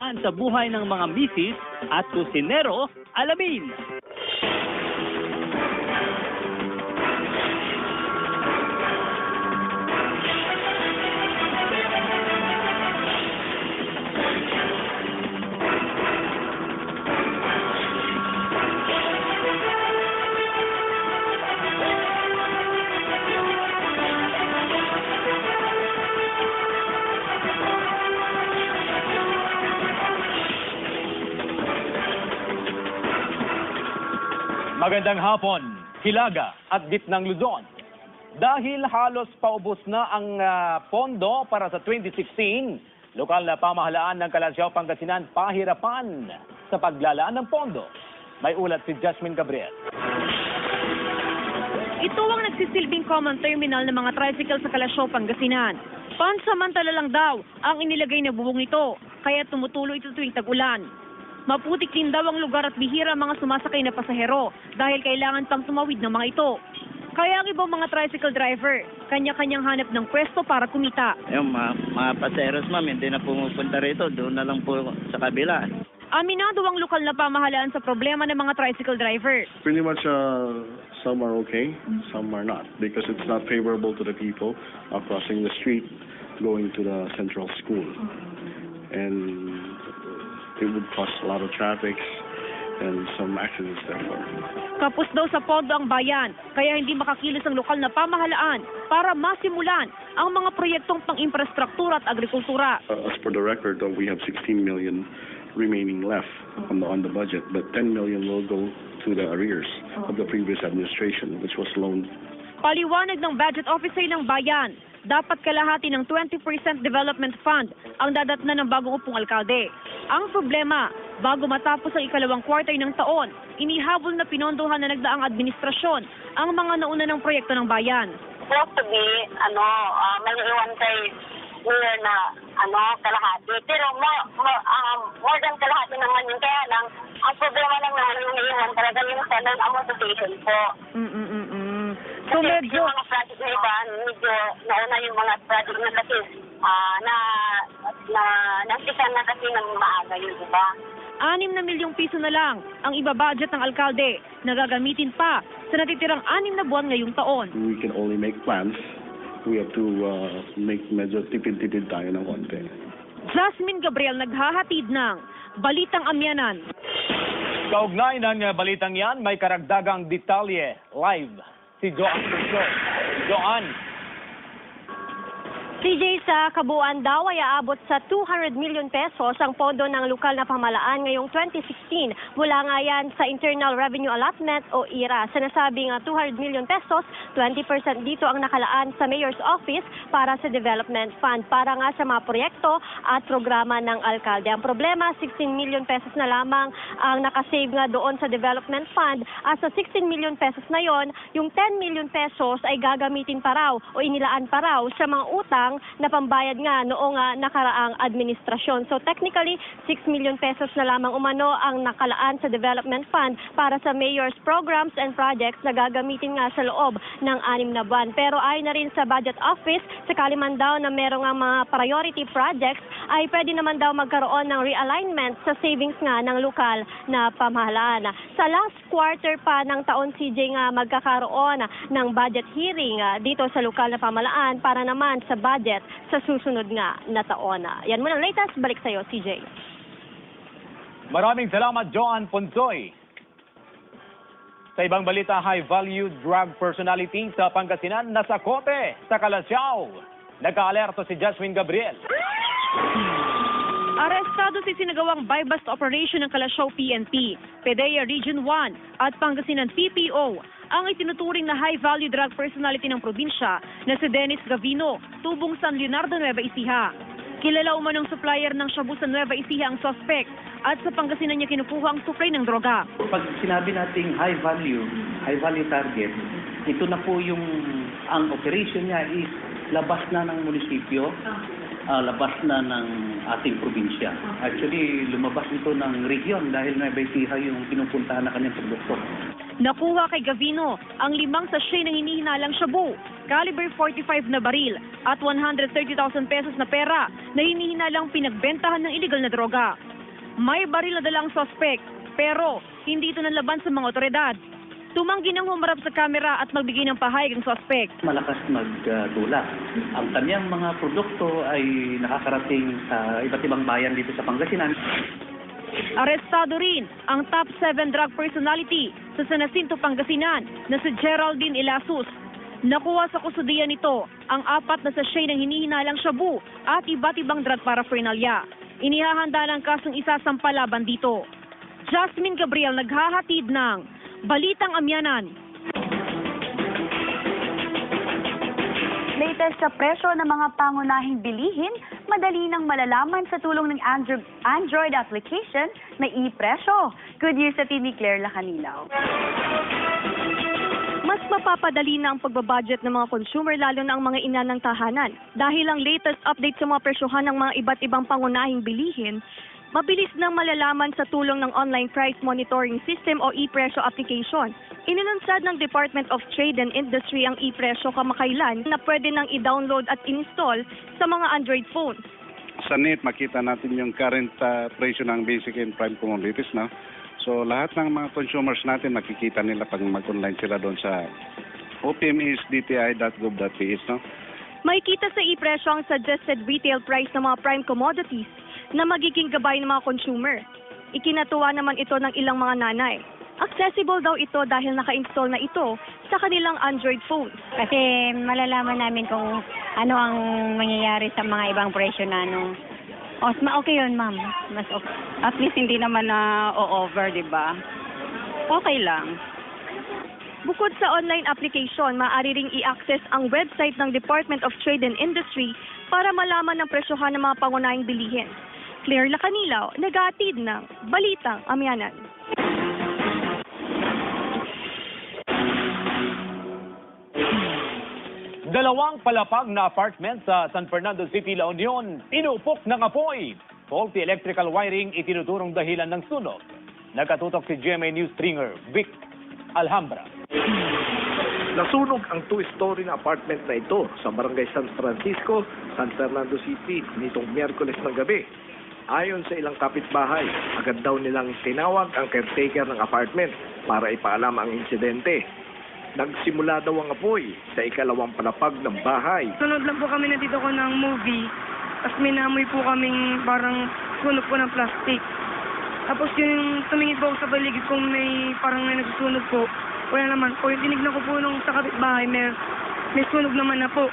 Sa buhay ng mga misis at kusinero, alamin. Magandang hapon, Hilaga at Gitnang Luzon. Dahil halos paubos na ang pondo para sa 2016, lokal na pamahalaan ng Calasiao, Pangasinan pahirapan sa paglalaan ng pondo. May ulat si Jasmine Gabriel. Ito ang nagsisilbing common terminal ng mga tricycle sa Calasiao, Pangasinan. Pansamantala lang daw ang inilagay na bubong nito, kaya tumutuloy ito tuwing tag-ulan. Maputik din daw ang lugar at bihira ang mga sumasakay na pasahero dahil kailangan pang tumawid ng mga ito. Kaya ang ibang mga tricycle driver, kanya-kanyang hanap ng pwesto para kumita. Yung mga paseros, ma'am, hindi na pumupunta rito. Doon na lang po sa kabila. Aminado ang lokal na pamahalaan sa problema ng mga tricycle driver. Pretty much some are okay, some are not, because it's not favorable to the people crossing the street going to the central school. And it would cause a lot of traffic and some accidents therefore. Kapos daw sa pondo ang bayan, kaya hindi makakilos ang lokal na pamahalaan para masimulan ang mga proyektong pang-infrastruktura at agrikultura. As per the record, we have 16 million remaining left on the budget, but 10 million will go to the arrears of the previous administration, which was loaned. Paliwanag ng budget officer ng bayan, dapat kalahati ng 20% development fund ang dadatnan ng bagong upong alkalde. Ang problema, bago matapos ang ikalawang quarter ng taon, inihabol na pinondohan na nagdaang administrasyon ang mga nauna ng proyekto ng bayan. Supposed to be, may iwan kay mayor na, kalahati. Pero more than kalahati naman yun. Kaya lang, ang problema lang naman yung iwan talaga yung standard amortization po. So Kasi medyo, yung mga project na iba, medyo nauna yung mga project na kasi nagsisan na kasi ng maaga yung iba. 6 na milyong piso na lang ang ibabudget ng alkalde na gagamitin pa sa natitirang 6 na buwan ngayong taon. We can only make plans. We have to make medyo tipid-tipid tayo ng konti. Jasmine Gabriel naghahatid ng Balitang Amyanan. Kaugnay ng balitang yan, may karagdagang detalye live si Joan Puso. Joan. CJ, sa kabuuan daw ay aabot sa 200 million pesos ang pondo ng lokal na pamahalaan ngayong 2016. Mula nga yan sa Internal Revenue Allotment o IRA. Sa nasabing 200 million pesos, 20% dito ang nakalaan sa Mayor's Office para sa Development Fund para nga sa mga proyekto at programa ng alkalde. Ang problema, 16 million pesos na lamang ang nakasave nga doon sa Development Fund. At sa 16 million pesos na yon, yung 10 million pesos ay gagamitin pa raw o inilaan pa raw sa mga utang na pambayad nga noong nakaraang administrasyon. So technically, 6 million pesos na lamang umano ang nakalaan sa Development Fund para sa mayor's programs and projects na gagamitin nga sa loob ng 6 na buwan. Pero ayon na rin sa Budget Office, sakali man daw na merong mga priority projects, ay pwede naman daw magkaroon ng realignment sa savings nga ng lokal na pamahalaan. Sa last quarter pa ng taon, CJ, nga magkakaroon ng budget hearing dito sa lokal na pamahalaan para naman sa budget sa susunod nga na taon. Yan muna ang latest. Balik sa iyo, CJ. Maraming salamat, Joan Ponsoy. Sa ibang balita, high-value drug personality sa Pangasinan nasa kote sa Calasiao. Nagka-alerto si Jasmine Gabriel. Arestado si sinagawang buy-bust operation ng Calasiao PNP, PDEA Region 1 at Pangasinan PPO ang itinuturing na high-value drug personality ng probinsya na si Dennis Gavino, tubong San Leonardo, Nueva Ecija. Kilala umanong supplier ng shabu sa Nueva Ecija ang suspect at sa Pangasinan niya kinukuha ang supply ng droga. Pag sinabi nating high value target, ito na po yung ang operation niya is labas na ng munisipyo, labas na ng ating probinsya. Actually, lumabas ito ng region dahil Nueva Ecija yung pinupuntahan na kanyang produkto. Nakuha kay Gavino ang 5 sachet ng hinihinalang shabu, caliber 45 na baril at 130,000 pesos na pera na hinihinalang pinagbentahan ng illegal na droga. may baril na dalang sospek, pero hindi ito nalaban sa mga otoridad. Tumanggi nang humarap sa kamera at magbigay ng pahayag ang sospek. Malakas magdula. Ang kanyang mga produkto ay nakakarating sa iba't ibang bayan dito sa Pangasinan. Arestado rin ang top 7 drug personality sa San Jacinto, Pangasinan na si Geraldine Ilasus. Nakuha sa kustudiya nito ang 4 na sachet ng hinihinalang shabu at iba't ibang drug paraphernalia. Inihahanda ng kasong isasampa laban dito. Jasmine Gabriel naghahatid ng Balitang Amyanan. Latest sa presyo ng mga pangunahing bilihin, madali nang malalaman sa tulong ng Android application na e-presyo. Good news sa ni Claire Lacanilaw. Mas mapapadali na ang pagbabudget ng mga consumer lalo na ang mga ina ng tahanan. Dahil ang latest update sa mga presyohan ng mga iba't ibang pangunahing bilihin, mabilis nang malalaman sa tulong ng Online Price Monitoring System o e-presyo application. Inilunsad ng Department of Trade and Industry ang e-presyo kamakailan na pwede nang i-download at install sa mga Android phones. Sa net, makita natin yung current presyo ng basic and prime commodities, no? So, lahat ng mga consumers natin, makikita nila pag mag-online sila doon sa opmisdti.gov.ph, no? May kita sa e-presyo ang suggested retail price ng mga prime commodities na magiging gabay ng mga consumer. Ikinatuwa naman ito ng ilang mga nanay. Accessible daw ito dahil naka-install na ito sa kanilang Android phones. Kasi malalaman namin kung ano ang mangyayari sa mga ibang presyo na okay yun, ma'am. Mas okay. At least hindi naman na over, di ba? Okay lang. Bukod sa online application, maaari ring i-access ang website ng Department of Trade and Industry para malaman ang presyohan ng mga pangunahing bilihin. Claire Lacanilaw, nag-aatid ng Balitang Amyanan. Dalawang palapag na apartment sa San Fernando City, La Union, tinupok ng apoy. Faulty electrical wiring itinuturong dahilan ng sunog. Nagkatutok si GMA News stringer Vic Alhambra. Nasunog ang 2-story na apartment na ito sa Barangay San Francisco, San Fernando City nitong Miyerkules ng gabi. Ayon sa ilang kapitbahay, agad daw nilang tinawag ang caretaker ng apartment para ipaalam ang insidente. Nagsimula daw ang apoy sa ikalawang palapag ng bahay. Sunod lang po kami nandito ko ng movie. Tapos may naamoy po kaming parang sunog po ng plastic. Tapos yung tumingin po sa paligid kung may parang may nagsusunog po. Wala naman po. Yung tinignan ko po nung sa kapitbahay, may sunog naman na po.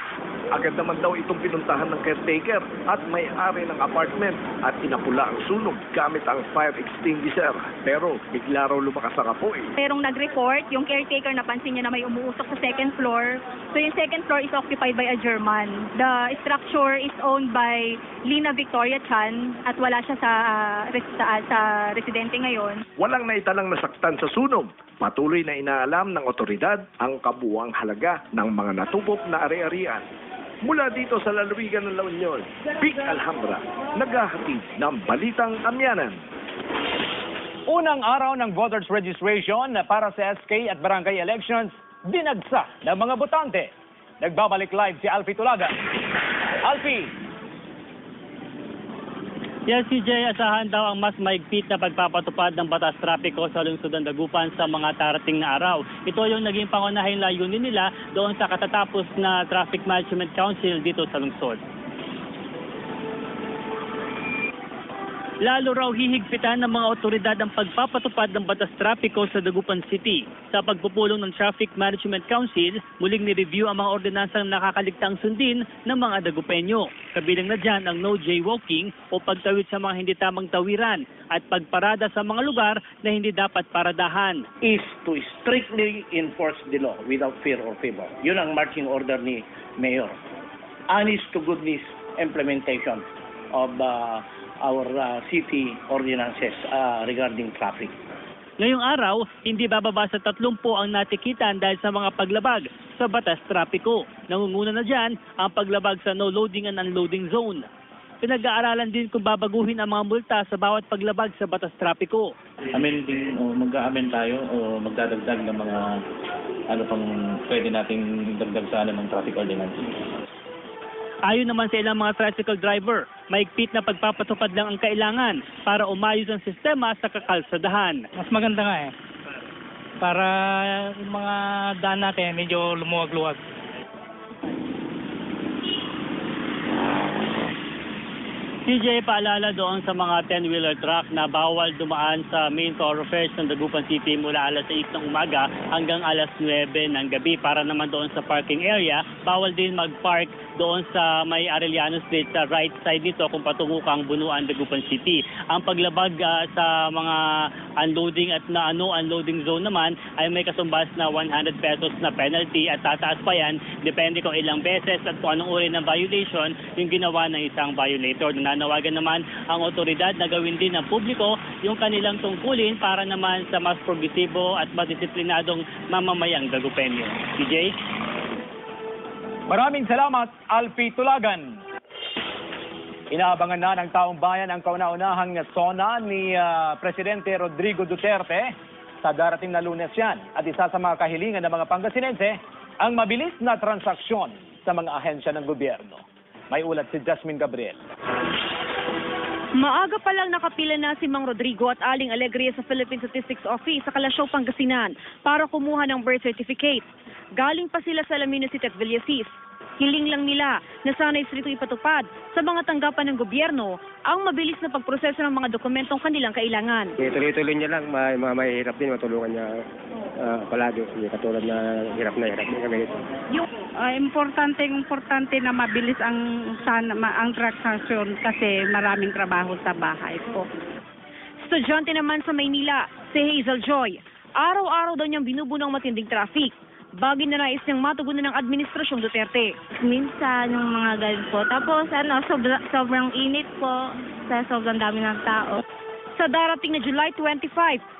Agad naman daw itong pinuntahan ng caretaker at may-ari ng apartment at inapula ang sunog gamit ang fire extinguisher. Pero bigla raw lumakas ang apoy. Merong nag-report, yung caretaker napansin niya na may umuusok sa second floor. So yung second floor is occupied by a German. The structure is owned by Lina Victoria Chan at wala siya sa residente ngayon. Walang naitalang nasaktan sa sunog. Patuloy na inaalam ng otoridad ang kabuuang halaga ng mga natupok na ari-arian. Mula dito sa lalawigan ng La Union, Vic Alhambra, naghahatid ng Balitang Amyanan. Unang araw ng voters registration para sa SK at barangay elections, dinagsa ng mga botante. Nagbabalik live si Alfie Tulaga. Alfie! Yes, CJ, asahan daw ang mas maigpit na pagpapatupad ng batas trapiko sa lungsod ng Dagupan sa mga darating na araw. Ito yung naging pangunahing layunin nila doon sa katatapos na Traffic Management Council dito sa lungsod. Lalo raw hihigpitan ng mga otoridad ang pagpapatupad ng batas trapiko sa Dagupan City. Sa pagpupulong ng Traffic Management Council, muling ni-review ang mga ordinansang nakakaligtang sundin ng mga Dagupenyo. Kabilang na dyan ang no jaywalking o pagtawid sa mga hindi tamang tawiran at pagparada sa mga lugar na hindi dapat paradahan. Is to strictly enforce the law without fear or favor. Yun ang marching order ni Mayor. Honest to goodness implementation of our city ordinances regarding traffic. Ngayong araw, hindi bababa sa 30 ang natikitan dahil sa mga paglabag sa batas trapiko. Nangunguna na dyan ang paglabag sa no loading and unloading zone. Pinag-aaralan din kung babaguhin ang mga multa sa bawat paglabag sa batas trapiko. Amending o mag-a-amend tayo o magdadagdag ng mga ano pang pwede nating dagdag sa ng traffic ordinance. Ayon naman sa ilang mga tricycle driver, maigpit na pagpapatupad lang ang kailangan para umayos ang sistema sa kakalsadahan. Mas maganda nga eh. Para yung mga daan natin medyo lumuwag-luwag. CJ, paalala doon sa mga 10-wheeler truck na bawal dumaan sa main thoroughfares ng Dagupan City mula alas 6 ng umaga hanggang alas 9 ng gabi. Para naman doon sa parking area, bawal din mag-park doon sa may Arellano Street sa right side nito kung patungo kang Bunuan, Dagupan City. Ang paglabag sa mga unloading at unloading zone naman ay may kasumbas na 100 pesos na penalty at tataas pa yan depende kung ilang beses at kung anong uri ng violation yung ginawa ng isang violator. Nanawagan naman ang otoridad na gawin din ng publiko yung kanilang tungkulin para naman sa mas progresibo at madisiplinadong mamamayang Dagupenyo. CJ? Maraming salamat, Alfie Tulagan. Inaabangan na ng taong bayan ang kauna-unahang SONA ni Presidente Rodrigo Duterte sa darating na Lunes yan. At isa sa mga kahilingan ng mga Pangasinense, ang mabilis na transaksyon sa mga ahensya ng gobyerno. May ulat si Jasmine Gabriel. Maaga pa lang nakapila na si Mang Rodrigo at Aling Alegria sa Philippine Statistics Office sa Kalasyaw, Pangasinan para kumuha ng birth certificate. Galing pa sila sa Alaminos City at Villasis. Hiling lang nila na sana'y rito ipatupad sa mga tanggapan ng gobyerno ang mabilis na pagproseso ng mga dokumentong kanilang kailangan. Tuloy-tuloy niya lang, mga mahihirap din, matulungan niya palagi. Katulad na hirap din. Yung importante na mabilis ang transaksyon kasi maraming trabaho sa bahay po. Estudyante naman sa Maynila, si Hazel Joy. Araw-araw daw niyang binubunong matinding traffic. Bagay na nais niyang matugunan ng Administrasyong Duterte. Minsan yung mga ganun po. Tapos sobrang init po sa sobrang dami ng tao. Sa darating na July 25,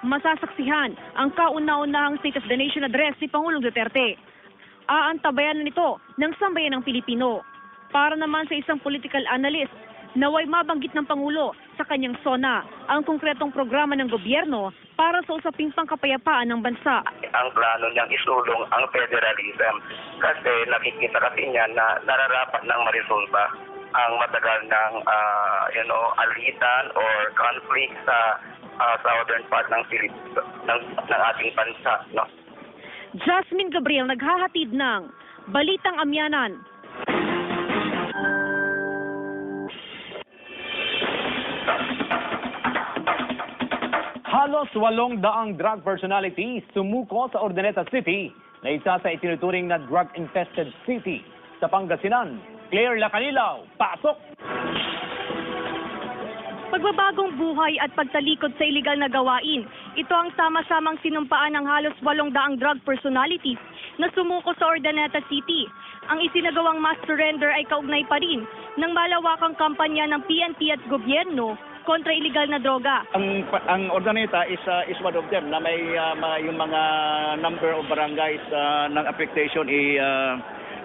masasaksihan ang kauna-unahang State of the Nation address ni Pangulong Duterte. Aantabayan na nito ng sambayan ng Pilipino. Para naman sa isang political analyst, naway mabanggit ng Pangulo sa kanyang SONA ang konkretong programa ng gobyerno para sa usaping pangkapayapaan ng bansa. Ang plano niyang isulong ang federalism kasi nakikita kasi niya na nararapat ng marisolba ang matagal ng alitan or conflict sa southern part ng ng ating bansa, no? Jasmine Gabriel naghahatid ng Balitang Amyanan. Halos 800 drug personalities sumuko sa Urdaneta City na isa sa itinuturing na drug-infested city sa Pangasinan. Claire Lacanilaw, pasok! Pagbabagong buhay at pagtalikod sa iligal na gawain, ito ang sama-samang sinumpaan ng halos 800 drug personalities na sumuko sa Urdaneta City. Ang isinagawang mass surrender ay kaugnay pa rin ng malawakang kampanya ng PNP at gobyerno kontra iligal na droga. Ang Urdaneta is one of them na may yung mga number of barangays ng affectation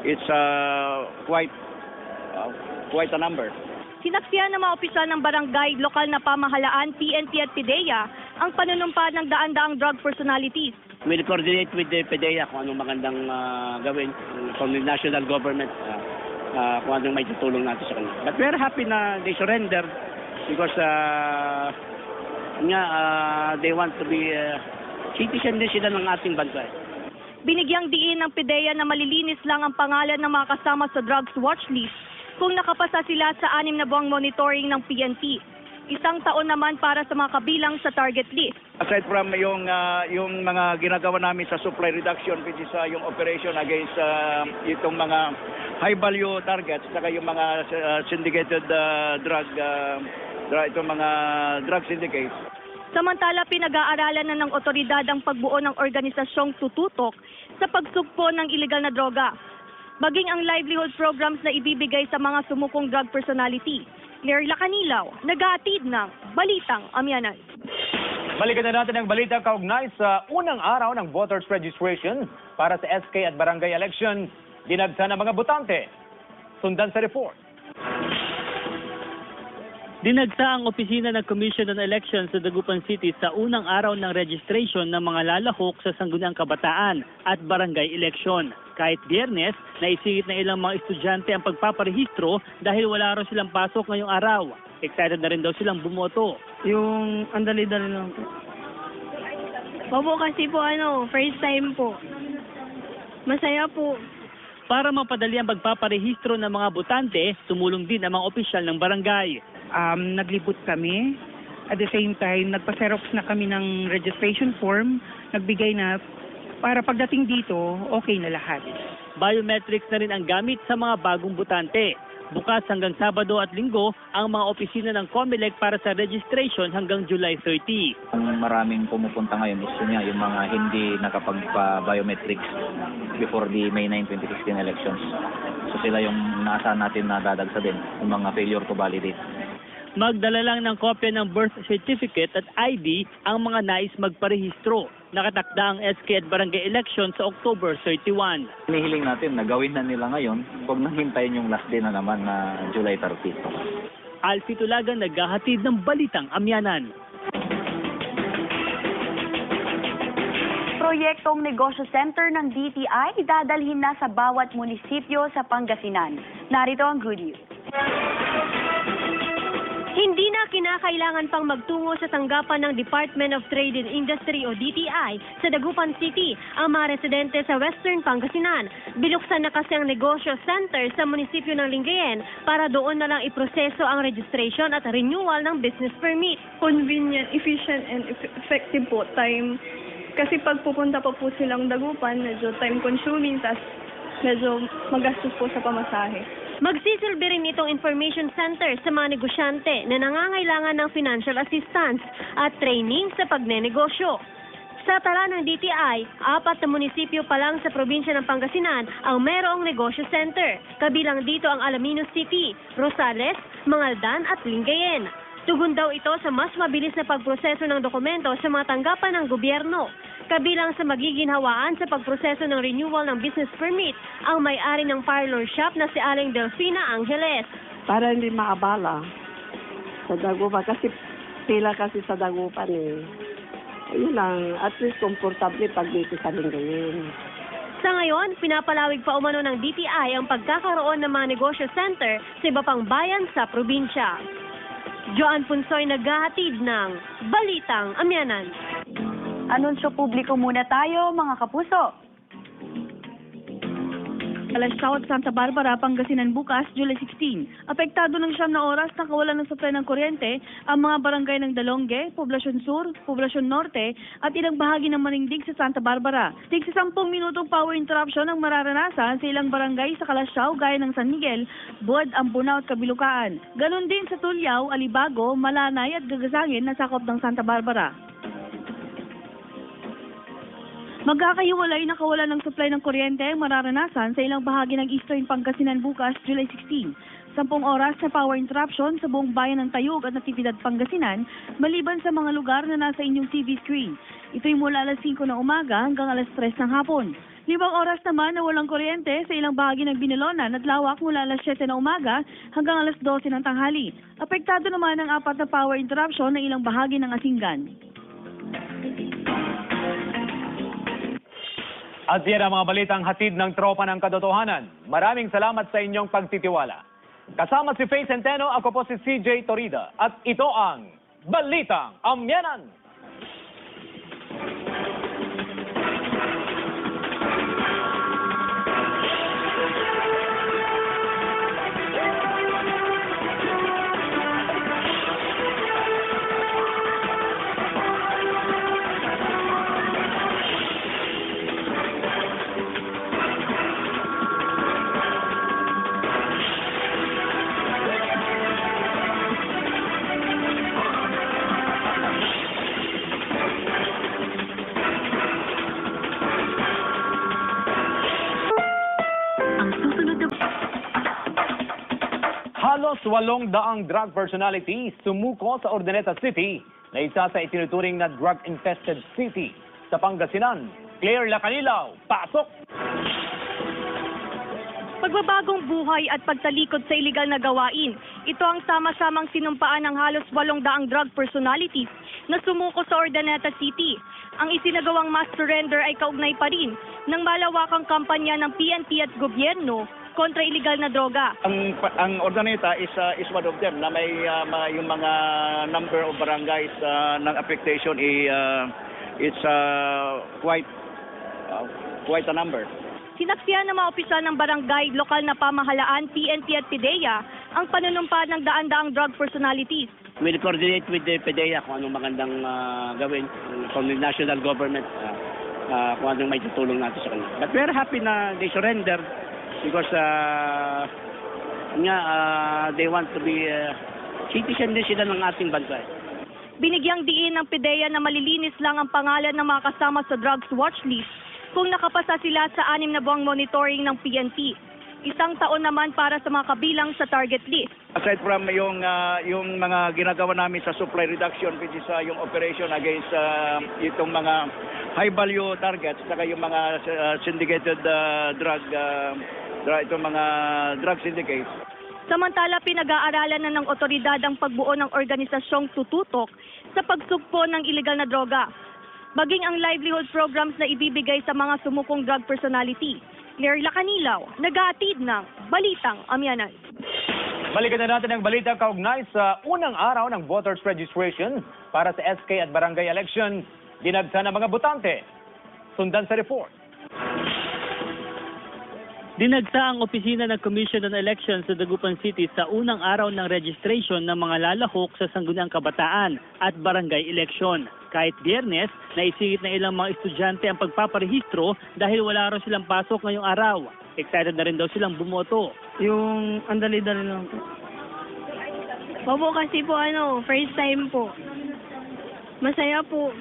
it's quite a number. Sinaksihan ng mga opisyal ng barangay, lokal na pamahalaan, PNP at PDEA ang panunumpa ng daan-daang drug personalities. We'll coordinate with the PDEA kung anong magandang gawin from the national government, kung anong may tutulong natin sa kanila. But we're happy na they surrender because they want to be citizen din sila ng ating bansa. Binigyang diin ng PDEA na malilinis lang ang pangalan ng mga kasama sa drugs watch list kung nakapasa sila sa 6 na buwang monitoring ng PNP. 1 taon naman para sa mga kabilang sa target list. Aside from yung mga ginagawa namin sa supply reduction, which is yung operation against itong mga high value targets, saka yung mga syndicated itong mga drug syndicates. Samantala, pinag-aaralan na ng otoridad ang pagbuo ng organisasyong tututok sa pagsugpo ng iligal na droga, maging ang livelihood programs na ibibigay sa mga sumukong drug personality. Claire Lacanilaw, nag-aatid ng Balitang Amyanan. Balikan na natin ang balita kaugnay sa unang araw ng voters registration para sa SK at barangay election. Dinagsa ng mga botante. Sundan sa report. Dinagsa ang opisina ng Commission on Elections sa Dagupan City sa unang araw ng registration ng mga lalahok sa Sangguniang Kabataan at Barangay Election. Kahit Biyernes, naisingit na ilang mga estudyante ang pagpaparehistro dahil wala raw silang pasok ngayong araw. Excited na rin daw silang bumoto. Yung andali-dali lang po. Opo, kasi po first time po. Masaya po. Para mapadali ang pagpaparehistro ng mga botante, tumulong din ang mga opisyal ng barangay. Naglibot kami. At the same time, nagpa-xerox na kami ng registration form, nagbigay na para pagdating dito, okay na lahat. Biometrics na rin ang gamit sa mga bagong botante. Bukas hanggang Sabado at Linggo ang mga opisina ng COMELEC para sa registration hanggang July 30. Ang maraming pumupunta ngayon is yung mga hindi nakapagpa-biometrics before the May 9, 2016 elections. So sila yung naasahan natin na dadagsa din, yung mga failure to validate. Magdala lang ng kopya ng birth certificate at ID ang mga nais magparehistro. Nakatakda ang SK at barangay election sa October 31. Hinihiling natin na gawin na nila ngayon, huwag nang hintayin yung last day na naman na July 30. Alfie Tulagan naghahatid ng Balitang Amyanan. Proyektong negosyo center ng DTI dadalhin na sa bawat munisipyo sa Pangasinan. Narito ang good news. Hindi na kinakailangan pang magtungo sa tanggapan ng Department of Trade and Industry o DTI sa Dagupan City ang mga residente sa Western Pangasinan. Binuksan na kasi ang negosyo center sa munisipyo ng Lingayen para doon na lang iproseso ang registration at renewal ng business permit. Convenient, efficient, and effective po time. Kasi pag pupunta pa po silang Dagupan, medyo time consuming, tas medyo magastos po sa pamasahe. Magsisilbi rin itong information center sa mga negosyante na nangangailangan ng financial assistance at training sa pagnenegosyo. Sa tala ng DTI, 4 na munisipyo pa lang sa probinsya ng Pangasinan ang merong negosyo center. Kabilang dito ang Alaminos City, Rosales, Mangaldan at Lingayen. Tugon daw ito sa mas mabilis na pagproseso ng dokumento sa mga tanggapan ng gobyerno. Kabilang sa magiginhawaan sa pagproseso ng renewal ng business permit ang may-ari ng parlor shop na si Aling Delfina Angeles. Para hindi maabala sa Dagupan kasi pila kasi sa Dagupan eh. Yun lang, at least komportable pag dito sa Lingayen. Sa ngayon, pinapalawig pa umano ng DTI ang pagkakaroon ng mga negosyo center sa iba pang bayan sa probinsya. Joan Punsoy naghahatid ng Balitang Amyanan. Anunsyo publiko muna tayo, mga kapuso. Kalasyaw at Santa Barbara, Pangasinan bukas, July 16. Apektado ng 9 na oras na kawalan ng supply ng kuryente ang mga barangay ng Dalonge, Poblacion Sur, Poblacion Norte at ilang bahagi ng Manindig sa Santa Barbara. Tig sa 10 minutong power interruption ang mararanasan sa ilang barangay sa Kalasyaw gaya ng San Miguel, Buad, Ampunao at Kabilukaan. Ganon din sa Tulyao, Alibago, Malanay at Gagasangin na sakop ng Santa Barbara. Magkakahiwalay na kawalan ng supply ng kuryente ang mararanasan sa ilang bahagi ng Eastern Pangasinan bukas, July 16. 10 oras na power interruption sa buong bayan ng Tayug at Natividad, Pangasinan, maliban sa mga lugar na nasa inyong TV screen. Ito'y mula alas 5 ng umaga hanggang alas 3 ng hapon. 5 oras naman na walang kuryente sa ilang bahagi ng Binalonan at Lawak mula alas 7 ng umaga hanggang alas 12 ng tanghali. Apektado naman ang 4 na power interruption ng ilang bahagi ng Asingan. At yan ang mga balitang hatid ng tropa ng katotohanan. Maraming salamat sa inyong pagtitiwala. Kasama si Faye Centeno, ako po si CJ Torida. At ito ang Balitang Amyanan. Halos 800 drug personalities sumuko sa Urdaneta City na isa sa itinuturing na drug-infested city sa Pangasinan. Claire Lacanilaw, pasok! Pagbabagong buhay at pagtalikod sa iligal na gawain, ito ang sama-samang sinumpaan ng halos 800 drug personalities na sumuko sa Urdaneta City. Ang isinagawang mass surrender ay kaugnay pa rin ng malawakang kampanya ng PNP at gobyerno kontra iligal na droga. Ang Urdaneta is one of them na may yung mga number of barangays ng affectation it's quite a number. Sinaksihan ng mga opisyal ng barangay, lokal na pamahalaan, PNP at PDEA ang panunumpa ng daan-daang drug personalities. We'll coordinate with the PDEA kung anong magandang gawin from the national government, kung anong may tutulong natin sa kanila. But we're happy na they surrender because they want to be citizen din sila ng ating bansa. Binigyang diin ng PDEA na malilinis lang ang pangalan ng mga kasama sa drugs watch list kung nakapasa sila sa 6 na buwang monitoring ng PNP. 1 taon naman para sa mga kabilang sa target list. Aside from yung mga ginagawa namin sa supply reduction, which is yung operation against itong mga high value targets, saka yung mga syndicated itong mga drug syndicates. Samantala, pinag-aaralan na ng otoridad ang pagbuo ng organisasyong tututok sa pagsugpo ng iligal na droga, maging ang livelihood programs na ibibigay sa mga sumukong drug personality. Claire Lacanilaw, nag-aatid ng Balitang Amyanan. Balikan na natin ang balita kaugnay sa unang araw ng voters registration para sa SK at barangay election. Dinagsa ng mga botante. Sundan sa report. Dinagsa ang opisina ng Commission on Elections sa Dagupan City sa unang araw ng registration ng mga lalahok sa Sangguniang Kabataan at barangay election. Kahit Biyernes, naisingit na ilang mga estudyante ang pagpaparehistro dahil wala raw silang pasok ngayong araw. Excited na rin daw silang bumoto. Yung andali-dali lang po. Opo, kasi po first time po. Masaya po.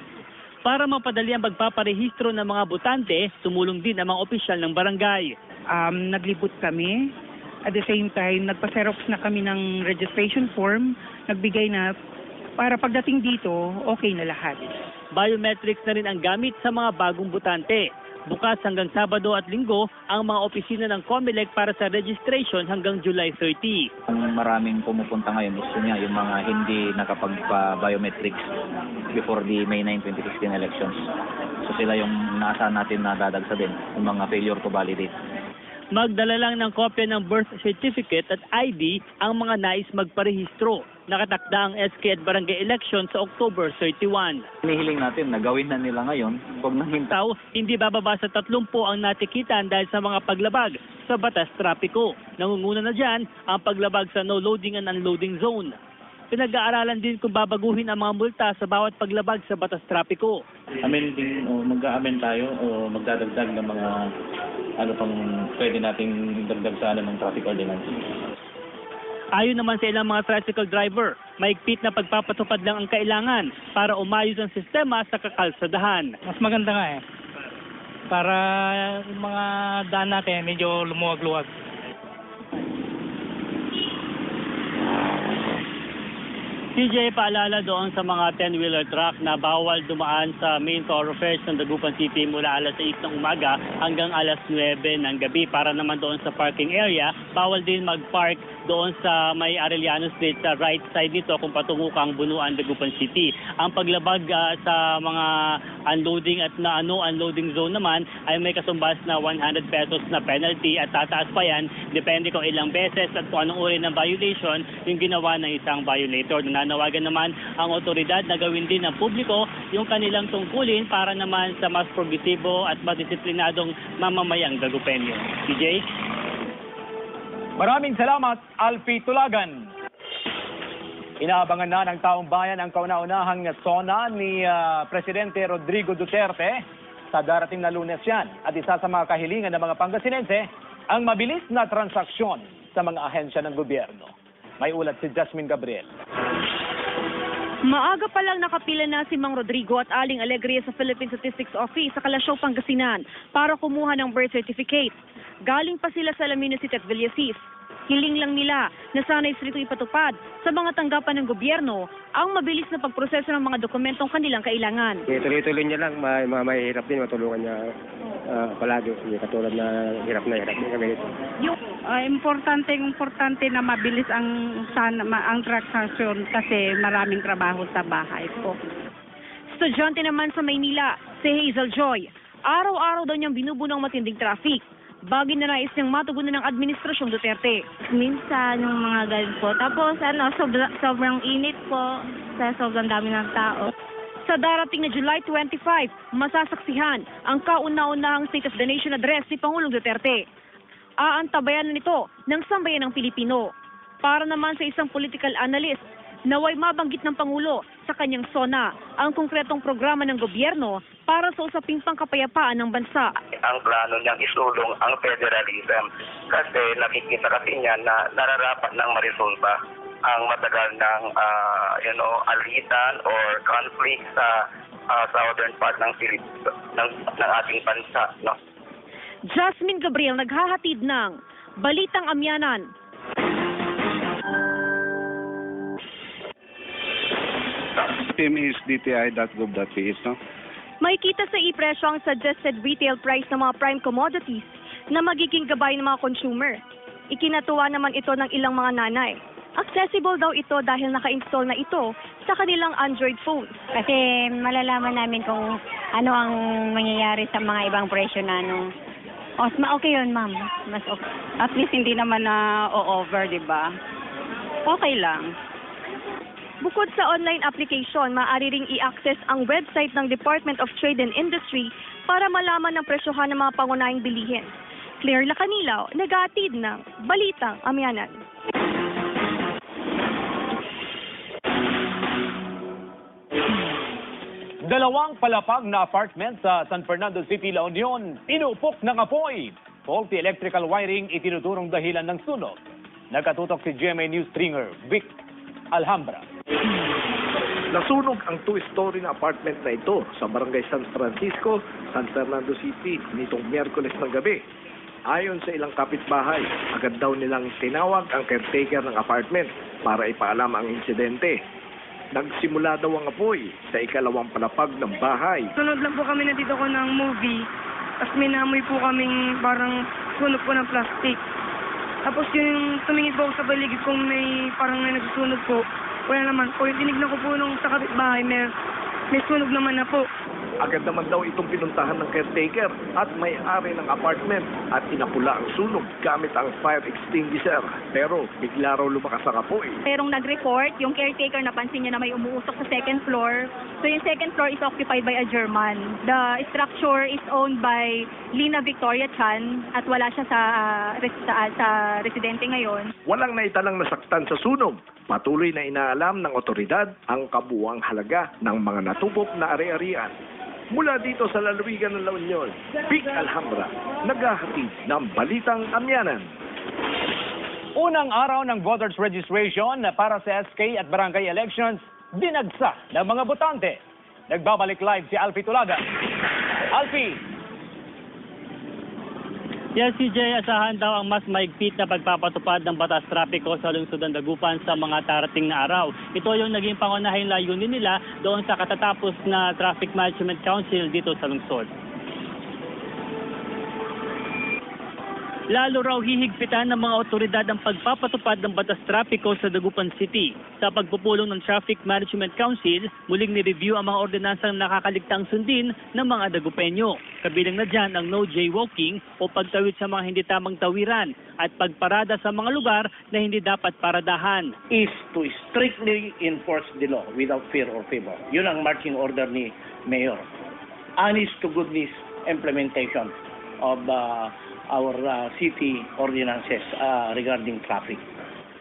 Para mapadali ang pagpaparehistro ng mga botante, tumulong din ang mga opisyal ng barangay. Naglibot kami. At the same time, nagpa-xerox na kami ng registration form. Nagbigay na para pagdating dito, okay na lahat. Biometrics na rin ang gamit sa mga bagong botante. Bukas hanggang Sabado at Linggo ang mga opisina ng COMELEC para sa registration hanggang July 30. Ang maraming pumupunta ngayon gusto niya yung mga hindi nakapagpa-biometrics before the May 9, 2016 elections. So sila yung naasahan natin na dadagsa din, yung mga failure to validate. Magdala lang ng kopya ng birth certificate at ID ang mga nais magparehistro. Nakatakda ang SK at barangay election sa October 31. Hinihiling natin na gawin na nila ngayon. Huwag nang hintaw, hindi bababa sa 30 ang natikitan dahil sa mga paglabag sa batas trapiko. Nangunguna na dyan ang paglabag sa no loading and unloading zone. Pinag-aaralan din kung babaguhin ang mga multa sa bawat paglabag sa batas trapiko. Amending o mag-a-amend tayo o magdadagdag ng mga pang pwede nating dagdag sa ng traffic ordinance. Ayon naman sa ilang mga tricycle driver, maigpit na pagpapatupad lang ang kailangan para umayos ang sistema sa kakalsadahan. Mas maganda nga para yung mga daan natin medyo lumuwag-luwag. CJ, paalala doon sa mga 10-wheeler truck na bawal dumaan sa main thoroughfares ng Dagupan City mula alas 6 ng umaga hanggang alas 9 ng gabi. Para naman doon sa parking area, bawal din mag-park doon sa may Arellano Street sa right side nito kung patungo kang Bunuan, Dagupan City. Ang paglabag sa mga unloading at unloading zone naman ay may kasumbas na 100 pesos na penalty at tataas pa yan depende kung ilang beses at kung anong uri ng violation yung ginawa ng isang violator. Nanawagan naman ang otoridad na gawin din ng publiko yung kanilang tungkulin para naman sa mas progresibo at madisiplinadong mamamayang Dagupenyo. CJ? Maraming salamat, Alfie Tulagan. Inaabangan na ng taong bayan ang kauna-unahang SONA ni Presidente Rodrigo Duterte sa darating na Lunes yan. At isa sa mga kahilingan ng mga Pangasinense, ang mabilis na transaksyon sa mga ahensya ng gobyerno. May ulat si Jasmine Gabriel. Maaga pa lang nakapila na si Mang Rodrigo at Aling Alegria sa Philippine Statistics Office sa Kalasyaw, Pangasinan para kumuha ng birth certificate. Galing pa sila sa Alaminos City at Villasis. Hiling lang nila na sana ito ipatupad sa mga tanggapan ng gobyerno ang mabilis na pagproseso ng mga dokumentong kanilang kailangan. Tuloy-tuloy niya lang, mahirap din, matulungan niya palagi. Katulad na hirap din kami ito. Importante na mabilis ang transaksyon kasi maraming trabaho sa bahay po. Estudyante naman sa Maynila, si Hazel Joy, araw-araw daw niyang binubuno ang matinding traffic. Bagay na nais niyang matugunan ng Administrasyong Duterte. Minsan yung mga ganun po. Tapos sobrang init po sa sobrang dami ng tao. Sa darating na July 25, masasaksihan ang kauna-unahang State of the Nation address ni Pangulong Duterte. Aantabayan na nito ng sambayan ng Pilipino. Para naman sa isang political analyst, naway mabanggit ng Pangulo sa kanyang SONA ang konkretong programa ng gobyerno para sa usaping pangkapayapaan ng bansa. Ang plano niyang isulong ang federalism kasi nakikita kasi niya na nararapat ng marisolba ang matagal ng alitan or conflict sa southern part ng ating bansa. No? Jasmine Gabriel naghahatid ng Balitang Amyanan. Team is dti.gov.ph, no? Makikita sa e-presyo ang suggested retail price ng mga prime commodities na magiging gabay ng mga consumer. Ikinatuwa naman ito ng ilang mga nanay. Accessible daw ito dahil naka-install na ito sa kanilang Android phones. Kasi malalaman namin kung ano ang mangyayari sa mga ibang presyo na okay yun, ma'am. Mas okay. At least hindi naman na over, di ba? Okay lang. Bukod sa online application, maaari ring i-access ang website ng Department of Trade and Industry para malaman ang presyohan ng mga pangunahing bilihin. Claire Lacanilaw, nag-aatid ng Balitang Amyanan. Dalawang palapag na apartment sa San Fernando City, La Union, inupok ng apoy. Faulty electrical wiring itinuturong dahilan ng sunog. Nagkatutok si GMA News stringer Vic Alhambra. Nasunog ang two-story na apartment na ito sa Barangay San Francisco, San Fernando City nitong Miyerkules ng gabi. Ayon sa ilang kapitbahay, agad daw nilang tinawag ang caretaker ng apartment para ipaalam ang insidente. Nagsimula daw ang apoy sa ikalawang palapag ng bahay. Sunod lang po kami nandito ko ng movie, tapos may naamoy po kaming parang sunog po ng plastic. Tapos yung tumingin po ako sa paligid kung may parang may nagsusunog po. Wala naman po. Yung tinignan ko po nung sa kapitbahay, may sunog naman na po. Agad naman daw itong pinuntahan ng caretaker at may-ari ng apartment at inapula ang sunog gamit ang fire extinguisher. Pero bigla raw lumakas ang apoy. Merong nag-report, yung caretaker napansin niya na may umuusok sa second floor. So yung second floor is occupied by a German. The structure is owned by Lina Victoria Chan at wala siya sa residente ngayon. Walang naitalang nasaktan sa sunog. Patuloy na inaalam ng otoridad ang kabuuang halaga ng mga natupok na ari-arian. Mula dito sa lalawigan ng La Union, Vic Alhambra, naghahatid ng Balitang Amyanan. Unang araw ng voters registration para sa SK at barangay elections, dinagsa ng mga botante. Nagbabalik live si Alfie Tulaga. Alfie! Yes, CJ, asahan daw ang mas maigpit na pagpapatupad ng batas trapiko sa lungsod ng Dagupan sa mga darating na araw. Ito yung naging pangunahing layunin nila doon sa katatapos na Traffic Management Council dito sa lungsod. Lalo raw hihigpitan ng mga otoridad ang pagpapatupad ng batas trapiko sa Dagupan City. Sa pagpupulong ng Traffic Management Council, muling ni-review ang mga ordinansang nakakaligtang sundin ng mga Dagupenyo. Kabilang na dyan ang no jaywalking o pagtawid sa mga hindi tamang tawiran at pagparada sa mga lugar na hindi dapat paradahan. Is to strictly enforce the law without fear or favor. Yun ang marching order ni Mayor. Honest to goodness implementation of our city ordinances regarding traffic.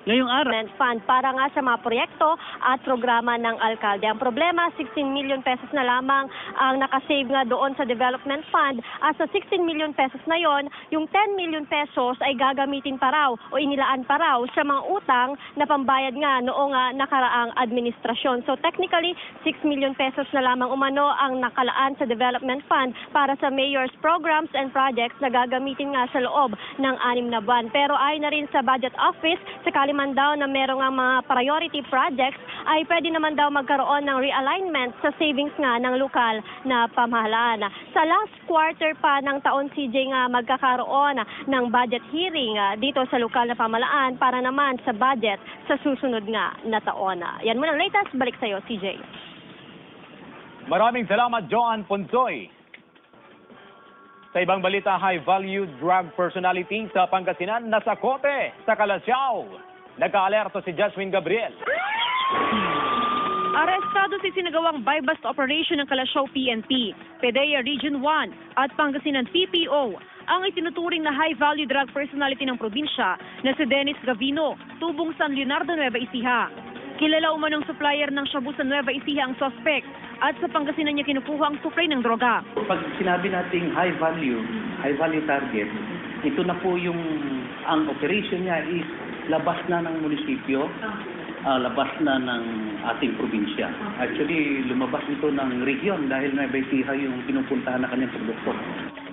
Ngayong araw, Fund para nga sa mga proyekto at programa ng alkalde. Ang problema, 16 million pesos na lamang ang nakasave nga doon sa development fund. At sa 16 million pesos na yon, yung 10 million pesos ay gagamitin pa raw o inilaan pa raw sa mga utang na pambayad nga noong nakaraang administrasyon. So technically, 6 million pesos na lamang umano ang nakalaan sa development fund para sa mayor's programs and projects na gagamitin nga sa loob ng 6 na buwan. Pero ayon na rin sa budget office, sakali man daw na merong nga mga priority projects, ay pwede naman daw magkaroon ng realignment sa savings nga ng lokal na pamahalaan. Sa last quarter pa ng taon, CJ, nga magkakaroon ng budget hearing dito sa lokal na pamahalaan para naman sa budget sa susunod nga na taon. Yan muna ang latest. Balik sa'yo, CJ. Maraming salamat, Joan Ponsoy. Sa ibang balita, high-value drug personality sa Pangasinan nasa kote sa Calasiao. Nagka-alerto si Jasmine Gabriel. Arestado si sinagawang buy-bust operation ng Calasiao PNP, PDEA Region 1 at Pangasinan PPO ang itinuturing na high-value drug personality ng probinsya na si Dennis Gavino, tubong San Leonardo, Nueva Ecija. Kilala umanong supplier ng shabu sa Nueva Ecija ang suspect at sa Pangasinan niya kinukuha ang supply ng droga. Pag sinabi nating high value target, ito na po yung ang operation niya is labas na ng munisipyo, labas na ng ating probinsya. Actually, lumabas ito ng region dahil Nueva Ecija yung pinupuntahan na kanyang produkto.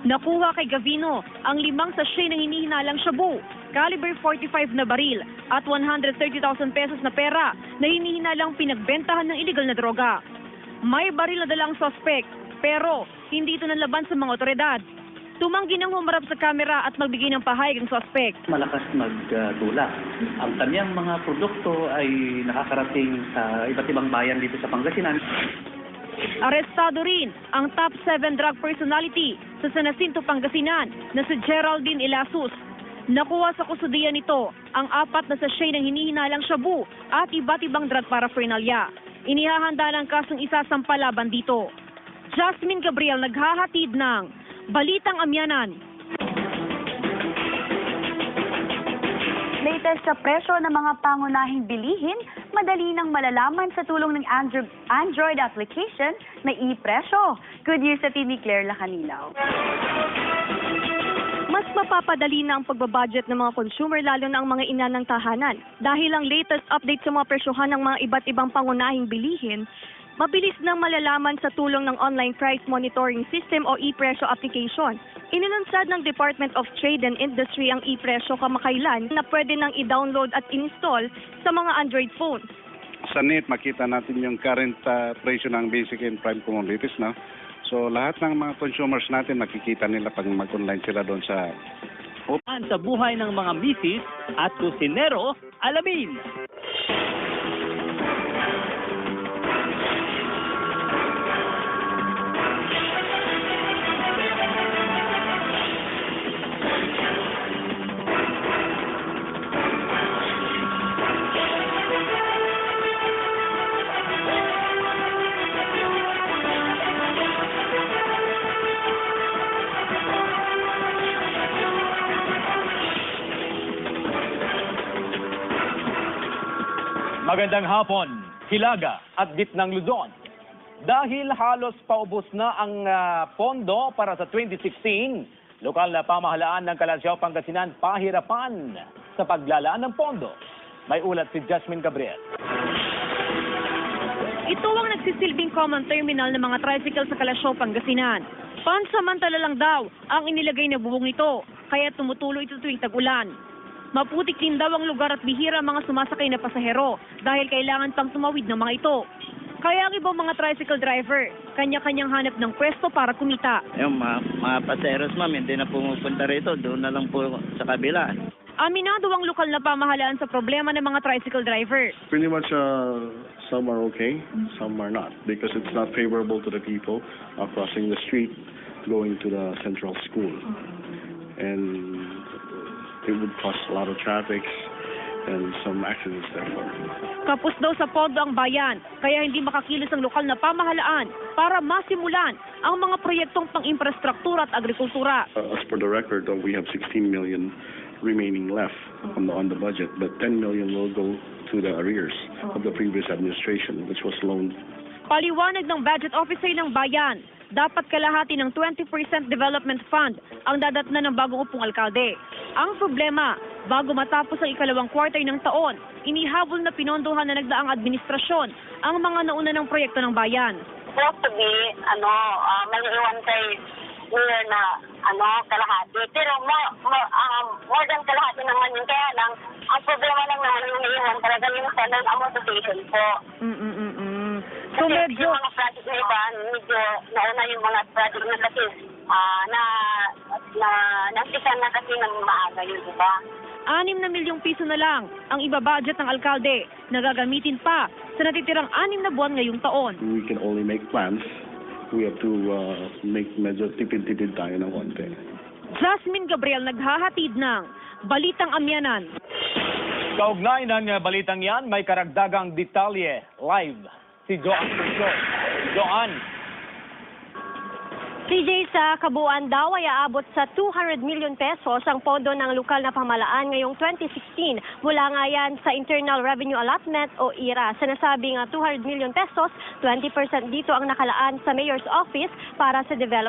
Nakuha kay Gavino ang 5 sachet ng hinihinalang shabu, caliber 45 na baril at 130,000 pesos na pera na hinihinalang pinagbentahan ng illegal na droga. May baril na dalang suspect pero hindi ito nanlaban sa mga otoridad. Tumanggi nang humarap sa kamera at magbigay ng pahayag ang suspect. Malakas magtulak. Ang kanyang mga produkto ay nakakarating sa iba't ibang bayan dito sa Pangasinan. Arestado rin ang top 7 drug personality sa San Jacinto, Pangasinan na si Geraldine Ilasus. Nakuha sa kustudiya nito ang 4 na sachet ng hinihinalang shabu at iba't ibang drug paraphernalia. Inihahanda ng kasong isasampa laban dito. Jasmine Gabriel, naghahatid ng Balitang Amyanan. Latest sa presyo ng mga pangunahing bilihin, madali nang malalaman sa tulong ng Android application na e-presyo. Good news sa ni Claire Lacanilao. Mas mapapadali na ang pagbabudget ng mga consumer lalo na ang mga ina ng tahanan. Dahil ang latest update sa mga presyohan ng mga iba't ibang pangunahing bilihin, mabilis nang malalaman sa tulong ng Online Price Monitoring System o e-presyo application. Inilunsad ng Department of Trade and Industry ang e-presyo kamakailan na pwede nang i-download at install sa mga Android phones. Sa NET, makita natin yung current presyo ng basic and prime commodities, no? So lahat ng mga consumers natin makikita nila pag mag-online sila doon sa sa buhay ng mga misis at kusinero, alamin. Magandang hapon, Hilaga at Gitnang Luzon. Dahil halos paubos na ang pondo para sa 2016, lokal na pamahalaan ng Calasiao, Pangasinan pahirapan sa paglalaan ng pondo. May ulat si Jasmine Gabriel. Ito ang nagsisilbing common terminal ng mga tricycle sa Calasiao, Pangasinan. Pansamantala lang daw ang inilagay na bubong nito, kaya tumutuloy ito tuwing tag-ulan. Maputik din daw ang lugar at bihira ang mga sumasakay na pasahero dahil kailangan pang tumawid ng mga ito. Kaya ang ibang mga tricycle driver, kanya-kanyang hanap ng pwesto para kumita. Yung mga paseros, ma'am, hindi na pumupunta rito. Doon na lang po sa kabila. Aminado ang lokal na pamahalaan sa problema ng mga tricycle driver. Pretty much some are okay, some are not, because it's not favorable to the people crossing the street going to the central school. And it would cause a lot of traffic and some accidents therefore. Kapos daw sa pondo ang bayan, kaya hindi makakilos ang lokal na pamahalaan para masimulan ang mga proyektong pang-infrastruktura at agrikultura. As for the record, we have 16 million remaining left on the budget, but 10 million will go to the arrears of the previous administration, which was loaned. Paliwanag ng budget officer ng bayan, dapat kalahati ng 20% development fund ang dadatnan ng bagong upong alkalde. Ang problema, bago matapos ang ikalawang quarter ng taon, inihabol na pinondohan na nagdaang administrasyon ang mga nauna ng proyekto ng bayan. Supposed to be, maliiwan kay Mayor na, kalahati. Pero more than kalahati naman yun. Kaya lang, ang problema lang naman yung naiiwan talaga yung sa non-amortization po. So kasi yung mga project na iba, medyo nauna yung mga project na kasi nasikan na kasi ng maaga yun, diba? 6 na milyong piso na lang ang ibabudget ng alkalde na gagamitin pa sa natitirang 6 na buwan ngayong taon. We can only make plans. We have to make medyo tipid-tipid tayo ng konti. Jasmine Gabriel naghahatid ng Balitang Amyanan. Kaugnay ng balitang yan, may karagdagang detalye live si Joan Puso. Joan. CJ, sa kabuuan daw ay aabot sa 200 million pesos ang pondo ng lokal na pamahalaan ngayong 2016. Mula nga yan sa Internal Revenue Allotment o IRA. Sinasabing 200 million pesos, 20% dito ang nakalaan sa Mayor's Office para sa development.